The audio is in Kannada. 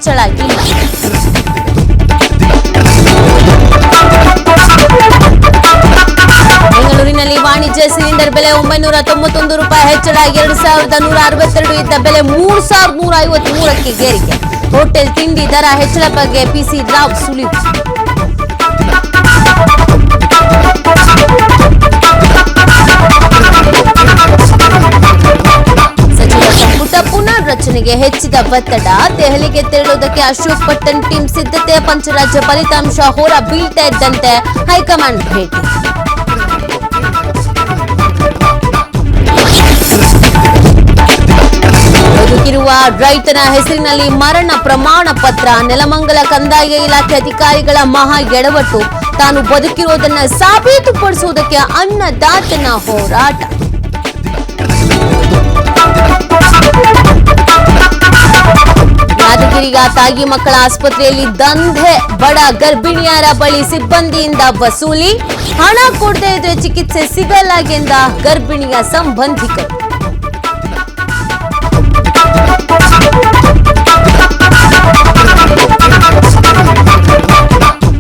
ಹೆಚ್ಚಳ ಇಲ್ಲ. ಬೆಂಗಳೂರಿನಲ್ಲಿ ವಾಣಿಜ್ಯ ಸಿಲಿಂಡರ್ ಬೆಲೆ 991 ರೂಪಾಯಿ ಹೆಚ್ಚಳ, 2162 ಇದ್ದ ಬೆಲೆ 3153ಕ್ಕೆ ಏರಿಕೆ. ಹೋಟೆಲ್ ತಿಂಡಿ ದರ ಹೆಚ್ಚಳ ಬಗ್ಗೆ ಪಿಸಿ ರಾವ್ ಸುಳಿವು. ಸಚಿವ ಸಂಪುಟ ಪುನರ್ರಚನೆಗೆ ಹೆಚ್ಚಿದ ಒತ್ತಡ, ದೆಹಲಿಗೆ ತೆರಳುವುದಕ್ಕೆ ಅಶೋಕ್ ಪಟ್ಟಣ್ ಟೀಮ್ ಸಿದ್ಧತೆ, ಪಂಚರಾಜ್ಯ ಫಲಿತಾಂಶ ಹೊರ ಬೀಳ್ತಾ ಇದ್ದಂತೆ ಹೈಕಮಾಂಡ್ ಭೇಟಿ. ಬದುಕಿರುವ ರೈತನ ಹೆಸರಿನಲ್ಲಿ ಮರಣ ಪ್ರಮಾಣ ಪತ್ರ, ನೆಲಮಂಗಲ ಕಂದಾಯ ಇಲಾಖೆ ಅಧಿಕಾರಿಗಳ ಮಹಾ ಎಡವಟ್ಟು, ತಾನು ಬದುಕಿರುವುದನ್ನು ಸಾಬೀತುಪಡಿಸುವುದಕ್ಕೆ ಅನ್ನದಾತನ ಹೋರಾಟ. ಯಾದಗಿರಿಯ ತಾಯಿ ಮಕ್ಕಳ ಆಸ್ಪತ್ರೆಯಲ್ಲಿ ದಂಧೆ, ಬಡ ಗರ್ಭಿಣಿಯರ ಬಳಿ ಸಿಬ್ಬಂದಿಯಿಂದ ವಸೂಲಿ, ಹಣ ಕೊಡದೇ ಇದ್ರೆ ಚಿಕಿತ್ಸೆ ಸಿಗಲ್ಲ ಎಂದ ಗರ್ಭಿಣಿಯ ಸಂಬಂಧಿಕರು.